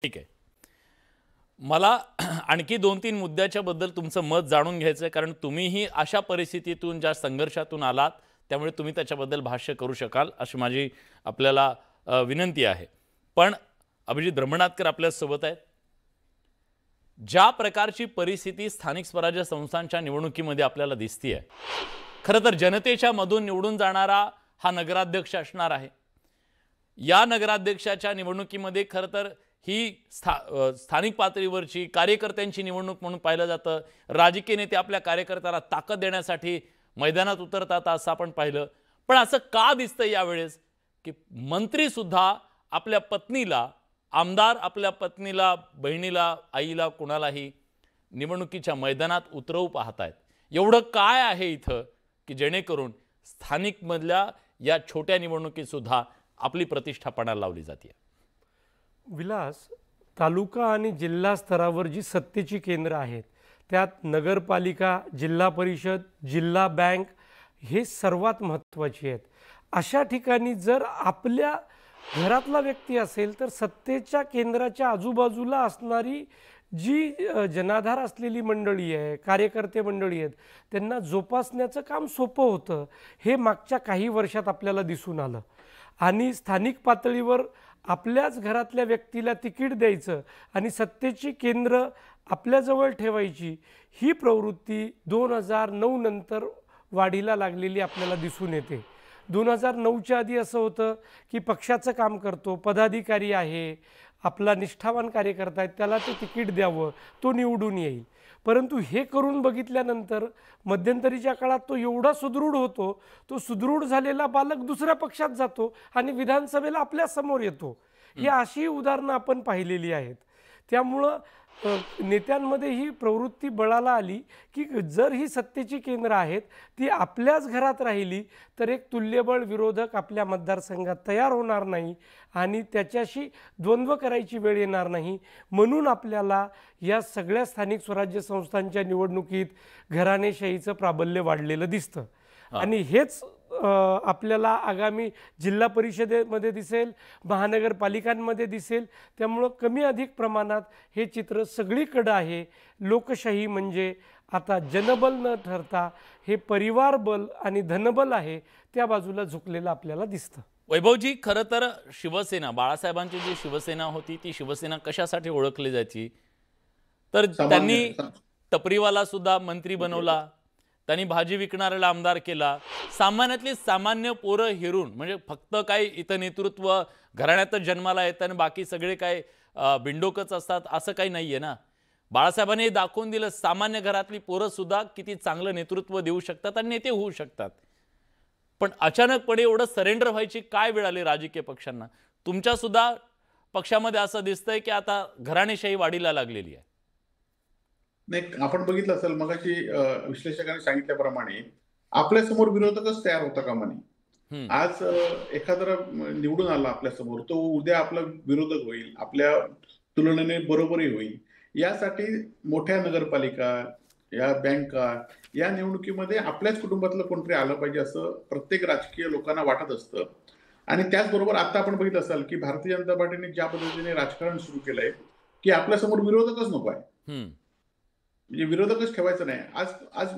ठीक आहे. मला आणखी 2-3 मुद्द्याच्या बद्दल तुमचं मत जाणून घ्यायचं आहे, कारण तुम्हीही अशा परिस्थितीतून, ज्या संघर्षातून आलात, त्यामुळे तुम्ही त्याच्याबद्दल भाष्य करू शकाल अशी माझी आपल्याला विनंती आहे. पण अभिजित ब्रह्मनाथकर आपल्यासोबत आहेत. ज्या प्रकारची परिस्थिती स्थानिक स्वराज्य संस्थांच्या निवडणुकीमध्ये आपल्याला दिसते, खरं तर जनतेच्या मधून निवडून जाणारा हा नगराध्यक्ष असणार आहे. या नगराध्यक्षाच्या निवडणुकीमध्ये खरं तर ही स्थानिक पातळीवरची कार्यकर्त्यांची निवडणूक म्हणून पाहिलं जातं. राजकीय नेते आपल्या कार्यकर्त्याला ताकद देण्यासाठी मैदानात उतरतात असं आपण पाहिलं. पण असं का दिसतं यावेळेस की मंत्री सुद्धा आपल्या पत्नीला, आमदार आपल्या पत्नीला, बहिणीला, आईला, कुणालाही निवडणुकीच्या मैदानात उतरवू पाहतायत? एवढं काय आहे इथं की जेणेकरून स्थानिकमधल्या या छोट्या निवडणुकीत सुद्धा आपली प्रतिष्ठा पणाला लावली जाते? विलास, तालुका आणि जिल्हा स्तरावर जी सत्तेची केंद्र आहेत त्यात नगरपालिका, जिल्हा परिषद, जिल्हा बँक हे सर्वात महत्त्वाची आहेत. अशा ठिकाणी जर आपल्या घरातला व्यक्ती असेल तर सत्तेच्या केंद्राच्या आजूबाजूला असणारी जी जनाधार असलेली मंडळी आहे, कार्यकर्ते मंडळी आहेत, त्यांना जोपासण्याचं काम सोपं होतं. हे मागच्या काही वर्षात आपल्याला दिसून आलं. आणि स्थानिक पातळीवर आपल्याच घरातल्या व्यक्तीला तिकीट द्यायचं आणि सत्तेची केंद्र आपल्याजवळ ठेवायची, ही प्रवृत्ती 2009 नंतर वाढीला लागलेली आपल्याला दिसून येते. 2009च्या आधी असं होतं की पक्षाचं काम करतो, पदाधिकारी आहे, आपला निष्ठावान कार्यकर्ता आहे, त्याला ते तिकीट द्यावं, तो निवडून येईल. परंतु हे करून बघितल्यानंतर मध्यंतरीच्या काळात तो एवढा सुदृढ होतो, तो सुदृढ झालेला बालक दुसऱ्या पक्षात जातो आणि विधानसभेला आपल्या समोर येतो. ही अशी उदाहरणं आपण पाहिलेली आहेत. त्यामुळं नेत्यांमध्ये ही प्रवृत्ती बळाला आली की जर ही सत्तेची केंद्र आहेत ती आपल्याच घरात राहिली तर एक तुल्यबळ विरोधक आपल्या मतदारसंघात तयार होणार नाही आणि त्याच्याशी द्वंद्व करायची वेळ येणार नाही. म्हणून आपल्याला या सगळ्या स्थानिक स्वराज्य संस्थांच्या निवडणुकीत घराणेशाहीचं प्राबल्य वाढलेलं दिसतं. आणि हेच आपल्याला आगामी जिल्हा परिषदेमध्ये दिसेल, महानगरपालिकांमध्ये दिसेल. त्यामुळं कमी अधिक प्रमाणात हे चित्र सगळीकडं आहे. लोकशाही म्हणजे आता जनबल न ठरता हे परिवार बल आणि धनबल आहे त्या बाजूला झुकलेलं आपल्याला दिसतं. वैभवजी, खरं तर शिवसेना, बाळासाहेबांची जी शिवसेना होती ती शिवसेना कशासाठी ओळखली जायची? तर त्यांनी टपरीवाला सुद्धा मंत्री बनवला, त्यांनी भाजी विकणाऱ्याला आमदार केला, सामान्यातली सामान्य पोरं हिरून, म्हणजे फक्त काय इथं नेतृत्व घराण्यातच जन्माला येतं आणि बाकी सगळे काय बिंडोकच असतात असं काही नाहीये ना. बाळासाहेबांनी दाखवून दिलं सामान्य घरातली पोरं सुद्धा किती चांगलं नेतृत्व देऊ शकतात आणि नेते होऊ शकतात. पण अचानकपणे एवढं सरेंडर व्हायची काय वेळ आली राजकीय पक्षांना? तुमच्या सुद्धा पक्षामध्ये असं दिसतंय की आता घराणेशाही वाढीला लागलेली आहे. नाही, आपण बघितलं असेल मगाशी विश्लेषकांनी सांगितल्याप्रमाणे आपल्यासमोर विरोधकच तयार होता कामा नये. आज एखादा निवडून आला आपल्यासमोर, तो उद्या आपला विरोधक होईल, आपल्या तुलनेने बरोबरी होईल. यासाठी मोठ्या नगरपालिका, या बँका, या निवडणुकीमध्ये आपल्याच कुटुंबातलं कोणतरी आलं पाहिजे असं प्रत्येक राजकीय लोकांना वाटत असतं. आणि त्याचबरोबर आता आपण बघितलं असाल की भारतीय जनता पार्टीने ज्या पद्धतीने राजकारण सुरू केलंय की आपल्यासमोर विरोधकच नको आहे, म्हणजे विरोधकच ठेवायचं नाही. आज आज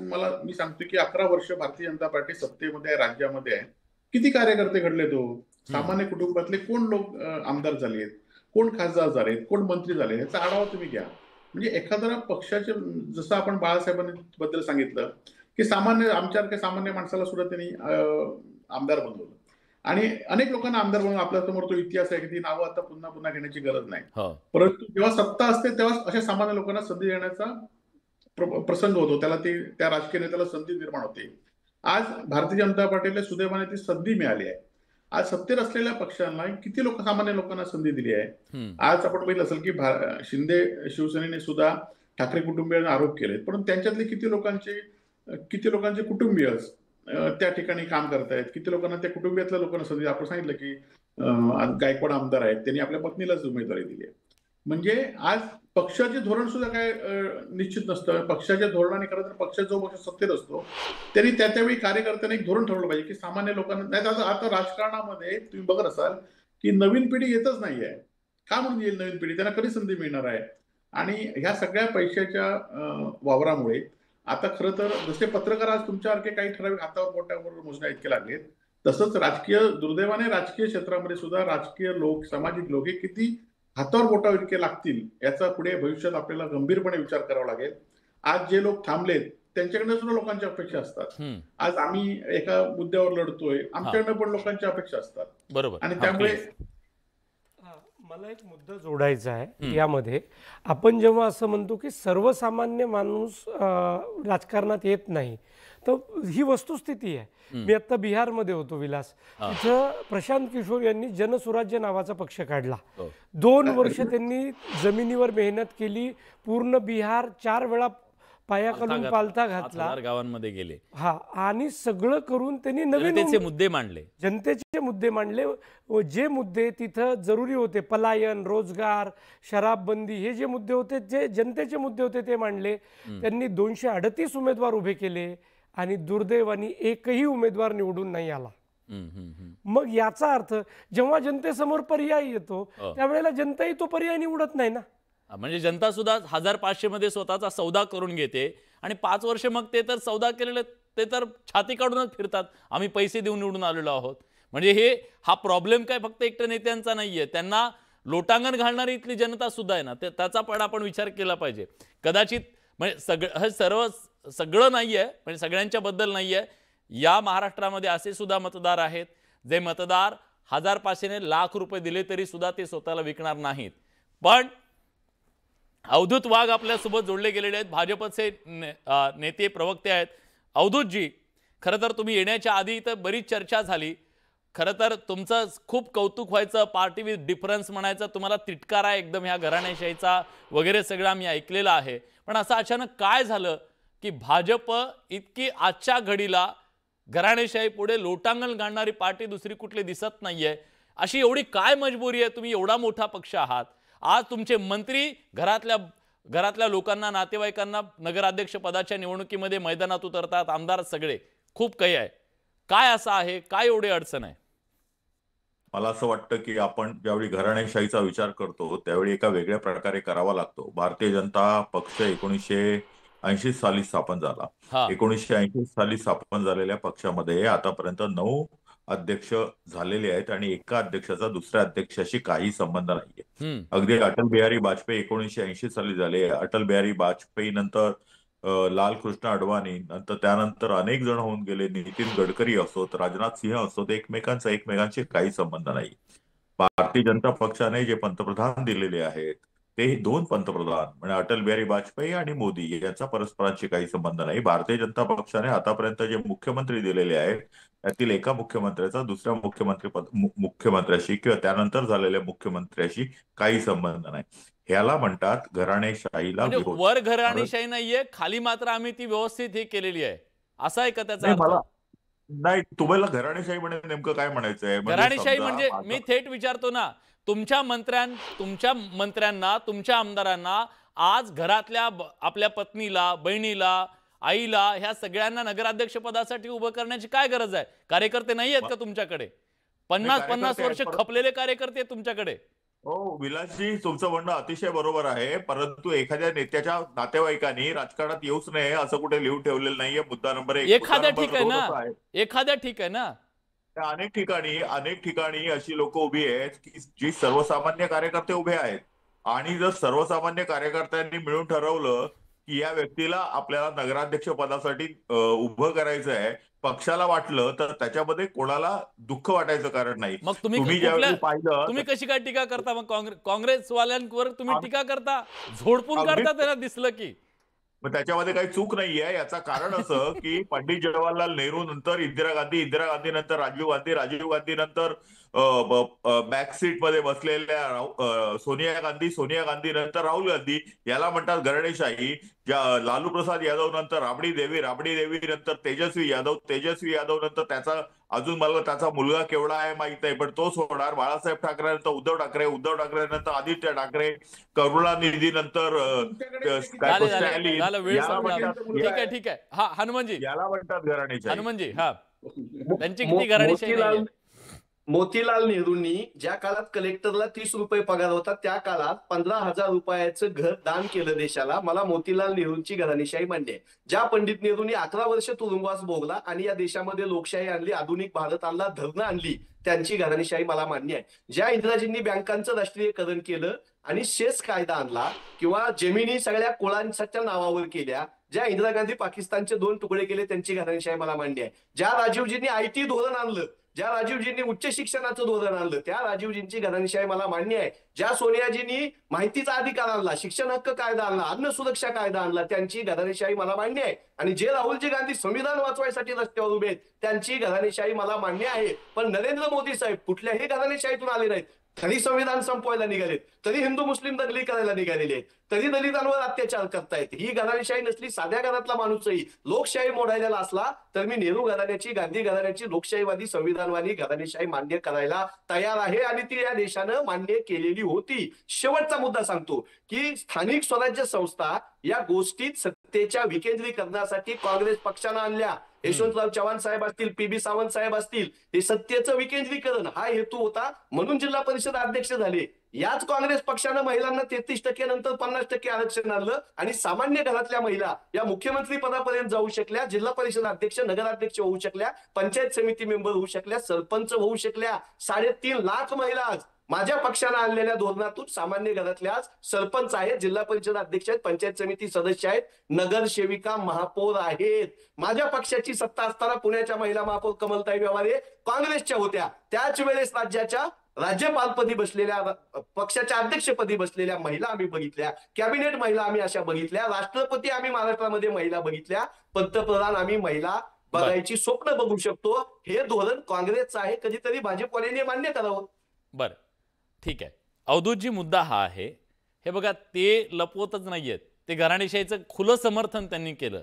मी सांगतो की 11 वर्ष भारतीय जनता पार्टी सत्तेमध्ये आहे, राज्यामध्ये आहे. किती कार्यकर्ते घडले, तो सामान्य कुटुंबातले कोण लोक आमदार झालेत, कोण खासदार झालेत, कोण मंत्री झाले, ह्याचा आढावा तुम्ही घ्या. म्हणजे एखाद्या पक्षाचे, जसं आपण बाळासाहेबांबद्दल सांगितलं की आमच्यासारख्या सामान्य माणसाला सुद्धा त्यांनी आमदार बनवलं आणि अनेक लोकांना आमदार बनवलं. आपल्यासमोर तो इतिहास आहे की ती नावं आता पुन्हा पुन्हा घेण्याची गरज नाही. परंतु जेव्हा सत्ता असते तेव्हा अशा सामान्य लोकांना संधी देण्याचा प्रसंग होतो, त्याला त्या राजकीय नेत्याला संधी निर्माण होते. आज भारतीय जनता पार्टीला सुदैवाने ती संधी मिळाली आहे. आज सत्तेत असलेल्या पक्षांना किती सामान्य लोकांना संधी दिली आहे. आज आपण बघितलं असेल की शिंदे शिवसेनेने सुद्धा ठाकरे कुटुंबियांना आरोप केले, पण त्यांच्यातले किती लोकांचे कुटुंबीय त्या ठिकाणी काम करतायत, किती लोकांना त्या कुटुंबियातल्या लोकांना संधी. आपण सांगितलं की गायकवाड आमदार आहेत, त्यांनी आपल्या पत्नीलाच उमेदवारी दिली आहे. म्हणजे आज पक्षाचे धोरण सुद्धा काय निश्चित नसतं. पक्षाच्या धोरणाने खरं तर पक्ष जो पक्ष सत्तेत असतो त्यांनी त्यावेळी कार्यकर्त्यांनी एक धोरण ठरवलं पाहिजे की सामान्य लोकांना नाही. आता राजकारणामध्ये तुम्ही बघत असाल की नवीन पिढी येतच नाहीये. का म्हणून येईल नवीन पिढी, त्यांना कधी संधी मिळणार आहे? आणि ह्या सगळ्या पैशाच्या वावरामुळे आता खरं तर जसे पत्रकार आज तुमच्यासारखे काही ठराविक हातावर बोटावर मोजण्या इतके लागलेत, तसंच राजकीय दुर्दैवाने राजकीय क्षेत्रामध्ये सुद्धा राजकीय लोक, सामाजिक लोक हे किती हातावर बोटावर इतके लागतील याचा पुढे भविष्यात आपल्याला गंभीरपणे विचार करावा लागेल. आज जे लोक थांबलेत त्यांच्याकडनं सुद्धा लोकांच्या अपेक्षा असतात. आज आम्ही एका मुद्द्यावर लढतोय, आमच्याकडनं पण लोकांच्या अपेक्षा असतात. बरोबर. आणि त्यामुळे मला एक मुद्दा जोडायचा आहे यामध्ये. आपण जेव्हा असं म्हणतो की सर्वसामान्य माणूस राजकारणात येत नाही, तर ही वस्तुस्थिती आहे. मी आता बिहारमध्ये होतो विलास, तिथं प्रशांत किशोर यांनी जनसुराज्य नावाचा पक्ष काढला. 2 वर्ष त्यांनी जमिनीवर मेहनत केली. पूर्ण बिहार 4 वेळा पायाखालून पालथा घातला, गावांमध्ये गेले. हा, आणि सगळं करून त्यांनी नवीन मुद्दे मांडले, जनतेचे मुद्दे मांडले. जे मुद्दे तिथं जरुरी होते, पलायन, रोजगार, शराबबंदी, हे जे मुद्दे होते, जे जनतेचे मुद्दे होते ते मांडले. त्यांनी 238 उमेदवार उभे केले आणि दुर्दैवाने एकही उमेदवार निवडून नाही आला. मग याचा अर्थ जेव्हा जनतेसमोर पर्याय येतो त्यावेळेला जनताही तो पर्याय निवडत नाही ना. म्हणजे जनता सुद्धा 1500 मध्ये स्वतःचा सौदा करून घेते आणि 5 वर्ष मग ते तर सौदा केलेले ते तर छाती काढूनच फिरतात, आम्ही पैसे देऊन निवडून आलेलो आहोत. म्हणजे हा प्रॉब्लेम काय फक्त एकट्या नेत्यांचा नाहीये, त्यांना लोटांगण घालणारी इथली जनता सुद्धा आहे ना, त्याचा पण आपण विचार केला पाहिजे. कदाचित म्हणजे सगळं नाहीये, म्हणजे सगळ्यांच्या बद्दल नाहीये. या महाराष्ट्रामध्ये असे सुद्धा मतदार आहेत जे मतदार 1500 ने लाख रुपये दिले तरी सुद्धा ते स्वतःला विकणार नाहीत. पण अवधूत वाघ आपल्यासोबत जोडले गेलेले आहेत, भाजपचे नेते प्रवक्ते आहेत. अवधूतजी, खरं तर तुम्ही येण्याच्या आधी तर बरीच चर्चा झाली. खरं तर तुमचं खूप कौतुक व्हायचं, पार्टी विथ डिफरन्स म्हणायचं, तुम्हाला तिटकारा एकदम ह्या घराणेशाहीचा वगैरे सगळं आम्ही ऐकलेलं आहे. पण असं अचानक काय झालं की भाजप इतकी आजच्या घडीला घराणेशाही पुढे लोटांगण घालणारी पार्टी दुसरी कुठली दिसत नाहीये? अशी एवढी काय मजबुरी आहे? तुम्ही एवढा मोठा पक्ष आहात, आज तुमचे मंत्री घरातल्या लोकांना, नातेवाईकांना नगराध्यक्ष पदाच्या निवडणुकीमध्ये मैदानात उतरतात, आमदार सगळे, खूप काही आहे. काय असं आहे, काय एवढी अडचण आहे? मला असं वाटतं की आपण ज्यावेळी घराणेशाहीचा विचार करतो त्यावेळी एका वेगळ्या प्रकारे करावा लागतो. भारतीय जनता पक्ष 1980 साली स्थापन झाला. 1980 साली स्थापन झालेल्या पक्षामध्ये आतापर्यंत 9 अध्यक्ष झालेले आहेत आणि एका अध्यक्षाचा दुसऱ्या अध्यक्षाशी काही संबंध नाहीये. अगदी अटल बिहारी वाजपेयी 1980 साली झाले. अटल बिहारी वाजपेयी नंतर लालकृष्ण अडवाणी, नंतर त्यानंतर अनेक जण होऊन गेले. नितीन गडकरी असोत, राजनाथ सिंह असोत, एकमेकांशी काही संबंध नाही. भारतीय जनता पक्षाने जे पंतप्रधान दिलेले आहेत ते 2 पंतप्रधान म्हणजे अटल बिहारी वाजपेयी आणि मोदी यांचा परस्परांशी काही संबंध नाही. भारतीय जनता पक्षाने आतापर्यंत जे मुख्यमंत्री दिलेले आहेत त्यातील एका मुख्यमंत्र्याचा दुसऱ्या मुख्यमंत्र्याशी किंवा त्यानंतर झालेल्या मुख्यमंत्र्याशी काही संबंध नाही. ह्याला म्हणतात घराणेशाहीला विरोध. वर घराणेशाही नाहीये, खाली मात्र आम्ही ती व्यवस्थित ही केलेली आहे, असं आहे का त्याचा अर्थ? नाही, तुम्हाला घराणेशाही म्हणजे नेमकं काय म्हणायचंय? घराणेशाही म्हणजे मी थेट विचारतो ना, तुमच्या मंत्र्यांना, तुमच्या आमदारांना आज घरातल्या आपल्या पत्नीला, बहिणीला, आईला, ह्या सगळ्यांना नगराध्यक्ष पदासाठी उभं करण्याची काय गरज आहे? कार्यकर्ते नाही आहेत का तुमच्याकडे? 50-50 वर्ष खपलेले कार्यकर्ते तुमच्याकडे. हो विलासजी, तुमचं म्हणणं अतिशय बरोबर आहे, परंतु एखाद्या नेत्याच्या नातेवाईकांनी राजकारणात येऊच नये असं कुठे लिहून ठेवलेलं नाहीये. मुद्दा नंबर 1. एखाद्या ठीक आहे ना, एखाद्या ठीक आहे ना. अनेक ठिकाणी अशी लोक उभी आहेत की जी सर्वसामान्य कार्यकर्ते उभे आहेत. आणि जर सर्वसामान्य कार्यकर्त्यांनी मिळून ठरवलं की या व्यक्तीला आपल्याला नगराध्यक्ष पदासाठी उभं करायचं आहे, पक्षाला वाटलं, तर त्याच्यामध्ये कोणाला दुःख वाटायचं कारण नाही. मग तुम्ही ज्यावेळी पाहिलं, तुम्ही कशी काय टीका करता? मग काँग्रेसवाल्यांवर तुम्ही टीका करता, झोडपून करता त्यांना दिसलं की. मग त्याच्यामध्ये काही चूक नाहीये. याचं कारण असं की पंडित जवाहरलाल नेहरू नंतर इंदिरा गांधी नंतर राजीव गांधी नंतर बॅक सीट मध्ये बसलेल्या सोनिया गांधी नंतर राहुल गांधी, याला म्हणतात घराणेशाही. लालू प्रसाद यादव नंतर राबडी देवी नंतर तेजस्वी यादव नंतर अजून मला त्याचा मुलगा केवढा आहे माहित नाही, पण तोच होणार. बाळासाहेब ठाकरे नंतर उद्धव ठाकरे नंतर आदित्य ठाकरे, करुणानिधी नंतर ठीक आहे. हा, हनुमानजी याला म्हणतात घराणेशाही. हनुमानजी, हा, त्यांची किती घराणेशाही नाही. मोतीलाल नेहरूंनी ज्या काळात कलेक्टरला 30 रुपये पगार होता त्या काळात 15,000 रुपयाचं घर दान केलं देशाला. मला मोतीलाल नेहरूंची घराणेशाही मान्य आहे. ज्या पंडित नेहरूंनी 11 वर्ष तुरुंगवास भोगला आणि या देशामध्ये लोकशाही आणली, आधुनिक भारत आणला, धरणं आणली, त्यांची घराणेशाही मला मान्य आहे. ज्या इंदिराजींनी बँकांचं राष्ट्रीयकरण केलं आणि सेस कायदा आणला किंवा जमिनी सगळ्या कोळांच्या नावावर केल्या, ज्या इंदिरा गांधी पाकिस्तानचे 2 तुकडे केले, त्यांची घराणेशाही मला मान्य आहे. ज्या राजीवजींनी IT धोरण आणलं, ज्या राजीवजींनी उच्च शिक्षणाचं धोरण आणलं, त्या राजीवजींची घराणेशाही मला मान्य आहे. ज्या सोनियाजींनी माहितीचा अधिकार आणला, शिक्षण हक्क कायदा आणला, अन्न सुरक्षा कायदा आणला, त्यांची घराणेशाही मला मान्य आहे. आणि जे राहुलजी गांधी संविधान वाचवायसाठी रस्त्यावर उभे आहेत, त्यांची घराणेशाही मला मान्य आहे. पण नरेंद्र मोदी साहेब कुठल्याही घराणेशाहीतून आले नाहीत. तरी संविधान संपवायला निघालेत, तरी हिंदू मुस्लिम दंगली करायला निघालेले आहेत, तरी दलितांवर अत्याचार करतायत. ही घराणेशाही नसली, साध्या घरातला माणूसही लोकशाही मोडायला असला तर मी नेहरू घराण्याची, गांधी घराण्याची, लोकशाहीवादी, संविधानवादी घराणेशाही मान्य करायला तयार आहे आणि ती या देशानं मान्य केलेली होती. शेवटचा मुद्दा सांगतो की स्थानिक स्वराज्य संस्था या गोष्टीत सत्तेच्या विकेंद्रीकरणासाठी काँग्रेस पक्षानं आणल्या. यशवंतराव चव्हाण साहेब असतील, PB सावंत साहेब असतील, हे सत्तेचं विकेंद्रीकरण हा हेतू होता, म्हणून जिल्हा परिषद अध्यक्ष झाले. याच काँग्रेस पक्षानं महिलांना 33% नंतर 50% आरक्षण आणलं आणि सामान्य घरातल्या महिला या मुख्यमंत्री पदापर्यंत जाऊ शकल्या, जिल्हा परिषद अध्यक्ष, नगराध्यक्ष होऊ शकल्या, पंचायत समिती मेंबर होऊ शकल्या, सरपंच होऊ शकल्या. 3.5 लाख महिला आज माझ्या पक्षानं आणलेल्या धोरणातून सामान्य घरातल्या आज सरपंच आहेत, जिल्हा परिषद अध्यक्ष आहेत, पंचायत समिती सदस्य आहेत, नगरसेविका, महापौर आहेत. माझ्या पक्षाची सत्ता असताना पुण्याच्या महिला महापौर कमलताई व्यवहारे काँग्रेसच्या होत्या. त्याच वेळेस राज्याच्या राज्यपालपदी बसलेल्या, पक्षाच्या अध्यक्षपदी बसलेल्या महिला आम्ही बघितल्या, कॅबिनेट महिला आम्ही अशा बघितल्या, राष्ट्रपती आम्ही महाराष्ट्रामध्ये महिला बघितल्या, पंतप्रधान आम्ही महिला बघायची स्वप्न बघू शकतो. हे धोरण काँग्रेसचं आहे, कधीतरी भाजपवाल्यांनी मान्य करावं. बरं, ठीक आहे. अवधूतजी, मुद्दा हा आहे, हे बघा, ते लपवतच नाहीयेत, ते घराणेशाहीचं खुलं समर्थन त्यांनी केलं.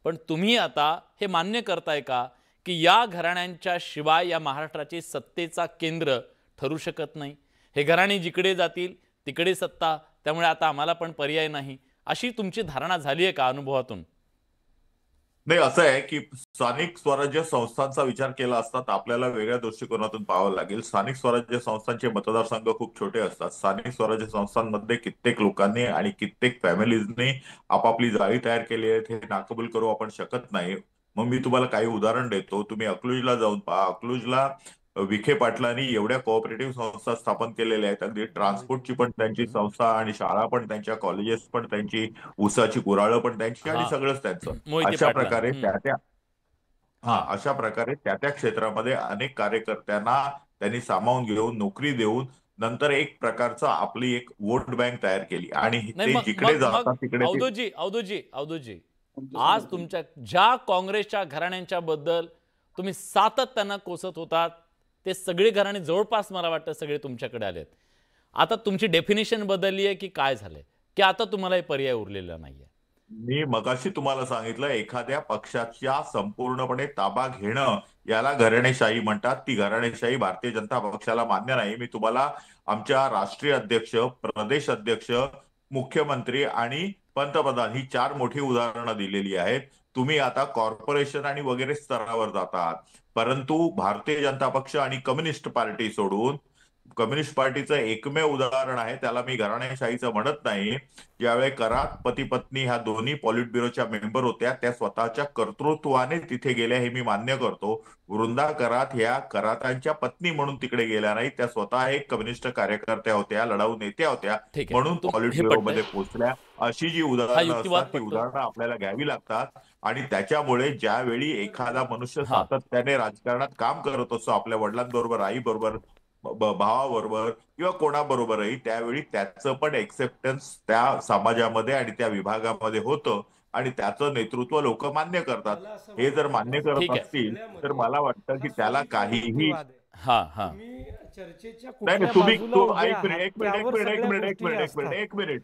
पण तुम्ही आता हे मान्य करताय का की या घराण्यांच्या शिवाय या महाराष्ट्राची सत्तेचा केंद्र ठरू शकत नाही? हे घराणे जिकडे जातील तिकडे सत्ता, त्यामुळे आता आम्हाला पण पर्याय नाही, अशी तुमची धारणा झाली आहे का अनुभवातून? नाही, असं आहे की स्थानिक स्वराज्य संस्थांचा विचार केला असता तर आपल्याला वेगळ्या दृष्टिकोनातून पाहावं लागेल. स्थानिक स्वराज्य संस्थांचे मतदारसंघ खूप छोटे असतात. स्थानिक स्वराज्य संस्थांमध्ये कित्येक लोकांनी आणि कित्येक फॅमिलीजनी आपापली जाळी तयार केली आहे, हे नाकबूल करू आपण शकत नाही. मग मी तुम्हाला काही उदाहरण देतो. तुम्ही अकलूजला जाऊन पहा. अकलूजला विखे पाटलांनी एवढ्या कोऑपरेटिव्ह संस्था स्थापन केलेल्या आहेत, अगदी ट्रान्सपोर्टची पण त्यांची संस्था आणि शाळा पण त्यांच्या, कॉलेजेस पण त्यांची, ऊसाची गुराळं पण त्यांची आणि सगळंच त्यांचं. अशा प्रकारे त्या क्षेत्रामध्ये अनेक कार्यकर्त्यांना त्यांनी सामावून घेऊन नोकरी देऊन नंतर एक प्रकारचं आपली एक वोट बँक तयार केली आणि ते जिकडे जातात तिकडे. अवधूतजी, आज तुमच्या ज्या काँग्रेसच्या घराण्यांच्या बद्दल तुम्ही सातत्यानं कोसत होतात, ते सगळे घराणे जवळपास मला वाटतं सगळे तुमच्याकडे आलेत. आता तुमची डेफिनेशन बदलली आहे की काय झालंय, की आता तुम्हाला हे पर्याय उरलेला नाहीये? मी मगाशी तुम्हाला सांगितलं, एखाद्या पक्षाच्या संपूर्णपणे ताबा घेणं याला घराणेशाही म्हणतात. ती घराणेशाही भारतीय जनता पक्षाला मान्य नाही. मी तुम्हाला आमच्या राष्ट्रीय अध्यक्ष, प्रदेश अध्यक्ष, मुख्यमंत्री आणि पंतप्रधान ही 4 मोठी उदाहरणं दिलेली आहेत. तुम्ही आता कॉर्पोरेशन आणि वगैरे स्तरावर जातात, परंतु भारतीय जनता पक्ष आणि कम्युनिस्ट पार्टी सोडून, कम्युनिस्ट पार्टीचं एकमेव उदाहरण आहे, त्याला मी घराणेशाहीचं म्हणत नाही. ज्यावेळी करात पती पत्नी ह्या दोन्ही पॉलिट ब्युरोच्या मेंबर होत्या, त्या स्वतःच्या कर्तृत्वाने तिथे गेल्या, हे मी मान्य करतो. वृंदा करात ह्या करातांच्या पत्नी म्हणून तिकडे गेल्या नाही, त्या स्वतः एक कम्युनिस्ट कार्यकर्त्या होत्या, लढाऊ नेत्या होत्या, म्हणून पॉलिट ब्युरोमध्ये पोहोचल्या. अशी जी उदाहरणं असतात ती उदाहरणं आपल्याला घ्यावी लागतात. आणि त्याच्यामुळे ज्यावेळी एखादा मनुष्य सातत्याने राजकारणात काम करत असतो, आपल्या वडिलांबरोबर, आईबरोबर, भावाबरोबर किंवा कोणाबरोबरही, त्यावेळी त्याचं पण एक्सेप्टन्स त्या समाजामध्ये आणि त्या विभागामध्ये होतं आणि त्याचं नेतृत्व लोक मान्य करतात. हे जर मान्य करत असतील तर मला वाटतं की त्याला काहीही चर्चेच्या नाही. तुम्ही एक मिनिट